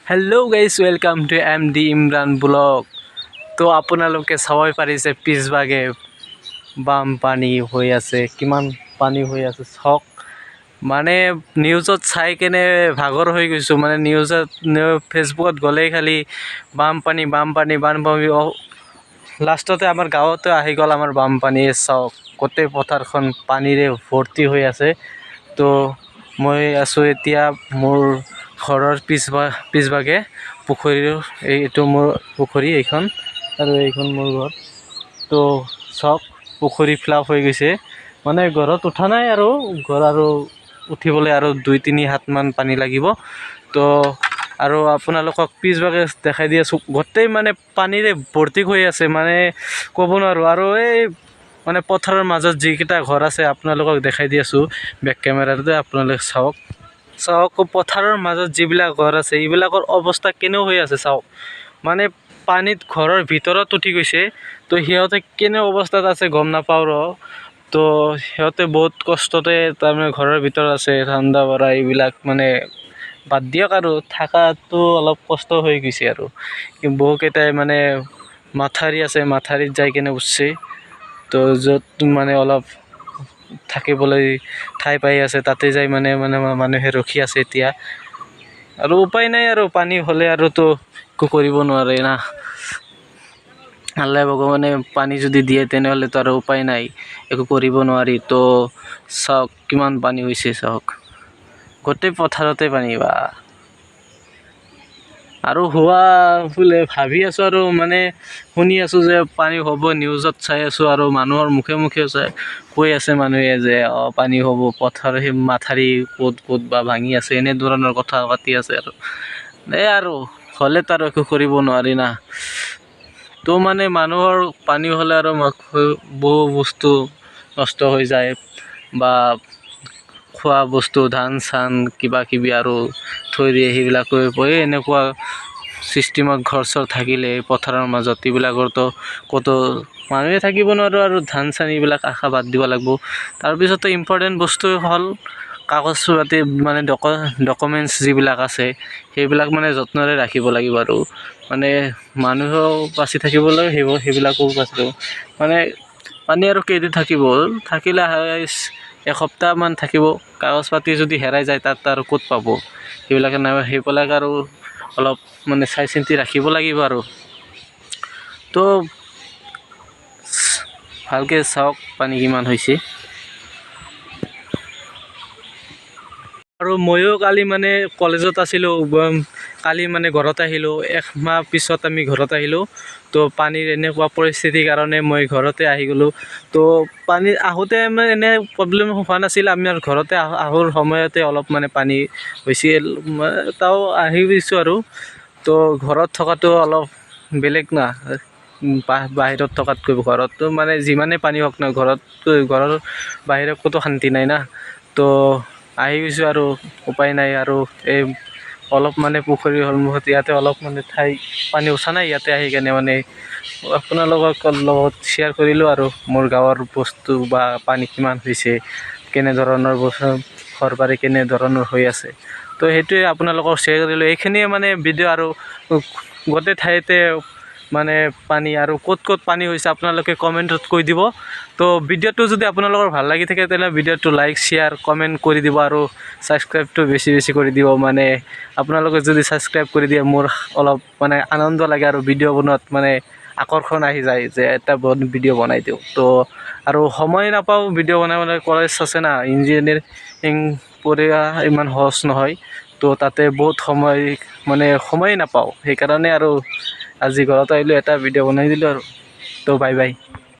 Hello' guys welcome to MD Imran blog. তো আপোনালোকে চাবই পাৰিছে পিছভাগে বানপানী হৈ আছে, কিমান পানী হৈ আছে চাওক। মানে নিউজত চাই কেনে ভাগৰ হৈ গৈছোঁ। মানে ফেচবুকত গ'লেই খালি বানপানী লাষ্টতে আমাৰ গাঁৱতে আহি গ'ল আমাৰ বানপানীয়ে চাওক। গোটেই পথাৰখন পানীৰে ভৰ্তি হৈ আছে। তো মই আছোঁ এতিয়া মোৰ ঘৰৰ পিছভাগে পুখুৰীৰ, এইটো মোৰ পুখুৰী এইখন, আৰু এইখন মোৰ ঘৰ। তো চাওক পুখুৰী ফ্লাপ হৈ গৈছে। মানে ঘৰত উঠা নাই আৰু উঠিবলৈ আৰু 2-3 হাতমান পানী লাগিব। তো আৰু আপোনালোকক পিছভাগে দেখাই দি আছোঁ, গোটেই মানে পানীৰে ভৰ্তি হৈ আছে, মানে ক'ব নোৱাৰোঁ। আৰু এই মানে পথাৰৰ মাজত যিকেইটা ঘৰ আছে আপোনালোকক দেখাই দি আছোঁ বেক কেমেৰাতে, আপোনালোকে চাওক। পথাৰৰ মাজত যিবিলাক ঘৰ আছে এইবিলাকৰ অৱস্থা কেনে হৈ আছে চাওক। মানে পানীত ঘৰৰ ভিতৰত উঠি গৈছে। তো সিহঁতে কেনে অৱস্থাত আছে গম নাপাওঁ তো সিহঁতে বহুত কষ্টতে তাৰমানে ঘৰৰ ভিতৰত আছে, ঠাণ্ডা পৰা এইবিলাক মানে বাদ দিয়ক, আৰু থকাটো অলপ কষ্ট হৈ গৈছে। আৰু বহুকেইটাই মানে মাথাউৰি আছে, মাথাউৰিত যাই কেনে উঠছে। তো য'ত মানে অলপ থাকিবলৈ ঠাই পাই আছে তাতে যাই মানে মানুহে ৰখি আছে এতিয়া। আৰু উপায় নাই, আৰু পানী হ'লে আৰুতো একো কৰিব নোৱাৰে না। আল্লাহ ভগৱানে পানী যদি দিয়ে তেনেহ'লেতো আৰু উপায় নাই, একো কৰিব নোৱাৰি। তো চাওক কিমান পানী হৈছে চাওক, গোটেই পথাৰতে পানী। আৰু হোৱা বোলে ভাবি আছোঁ, আৰু মানে শুনি আছোঁ যে পানী হ'ব, নিউজত চাই আছোঁ, আৰু মানুহৰ মুখে কৈ আছে মানুহে যে পানী হ'ব, পথাৰ সেই মাথাউৰি ক'ত বা ভাঙি আছে, এনেধৰণৰ কথা পাতি আছে। আৰু হ'লেতো আৰু একো কৰিব নোৱাৰি না। তো মানে মানুহৰ পানী হ'লে আৰু বহু বস্তু নষ্ট হৈ যায়, বা খোৱা বস্তু ধান চান কিবা কিবি আৰু থৈ দিয়ে, সেইবিলাক এনেকুৱা চিষ্টেমত ঘৰ চৰ থাকিলে পথাৰৰ মাজত এইবিলাকৰতো ক'তো মানুহে থাকিব নোৱাৰোঁ, আৰু ধান চান এইবিলাক আশা বাদ দিব লাগিব। তাৰপিছতো ইম্পৰ্টেণ্ট বস্তু হ'ল কাগজ পাতি, মানে ডকুমেণ্টছ যিবিলাক আছে সেইবিলাক মানে যত্নৰে ৰাখিব লাগিব। আৰু মানে মানুহেও বাচি থাকিব লাগে, সেইবিলাকো বাচিব। মানে পানী আৰু কেইদিন থাকিলে এসপ্তাহমান থাকিব। কাগজ পাতি যদি হেৰাই যায় তাত আৰু ক'ত পাব, সেইবিলাক আৰু অলপ মানে চাই চিন্তি ৰাখিব লাগিব। আৰু তো ভালকৈ চাওক পানী কিমান হৈছে। আৰু ময়ো কালি মানে কলেজত আছিলোঁ, কালি মানে ঘৰত আহিলোঁ, 1 মাহ পিছত আমি ঘৰত আহিলোঁ। তো পানীৰ এনেকুৱা পৰিস্থিতিৰ কাৰণে মই ঘৰতে আহি গ'লোঁ। তো পানীত আহোঁতে মানে এনে প্ৰব্লেম হোৱা নাছিল, আমাৰ ঘৰতে আহাৰ সময়তে অলপ মানে পানী হৈছিল, তাও আহি গৈছোঁ। আৰু তো ঘৰত থকাটো অলপ বেলেগ না, বাহিৰত থকাতকৈ। ঘৰততো মানে যিমানেই পানী হওক না, ঘৰৰ বাহিৰত ক'তো শান্তি নাই না। তো আহি গৈছোঁ, আৰু উপায় নাই। আৰু এই অলপ মানে পুখুৰীৰ সন্মুখত ইয়াতে অলপ মানে পানী উঠা নাই, ইয়াতে আহি কেনে মানে আপোনালোকৰ লগত শ্বেয়াৰ কৰিলোঁ, আৰু মোৰ গাঁৱৰ বস্তু বা পানী কিমান হৈছে, কেনেধৰণৰ ঘৰ বাৰী কেনেধৰণৰ হৈ আছে। তো সেইটোৱে আপোনালোকক শ্বেয়াৰ কৰিলোঁ। এইখিনিয়ে মানে ভিডিঅ'। আৰু গোটেই ঠাইতে মানে পানী, আৰু ক'ত পানী হৈছে আপোনালোকে কমেণ্টত কৈ দিব। তো ভিডিঅ'টো যদি আপোনালোকৰ ভাল লাগি থাকে তেনেহ'লে ভিডিঅ'টো লাইক শ্বেয়াৰ কমেণ্ট কৰি দিব, আৰু ছাবস্ক্ৰাইবটো বেছি কৰি দিব। মানে আপোনালোকে যদি ছাবস্ক্ৰাইব কৰি দিয়ে মোৰ অলপ মানে আনন্দ লাগে, আৰু ভিডিঅ' বনোৱাত মানে আকৰ্ষণ আহি যায় যে এটা ভিডিঅ' বনাই দিওঁ। তো আৰু সময় নাপাওঁ ভিডিঅ' বনাবলৈ, কলেজ আছে না, ইঞ্জিনিয়াৰিং পঢ়া ইমান সহজ নহয়। তো তাতে বহুত সময় নাপাওঁ, সেইকাৰণে আৰু আজি ঘৰত আহিলোঁ, এটা ভিডিঅ' বনাই দিলোঁ। আৰু তো বাই বাই।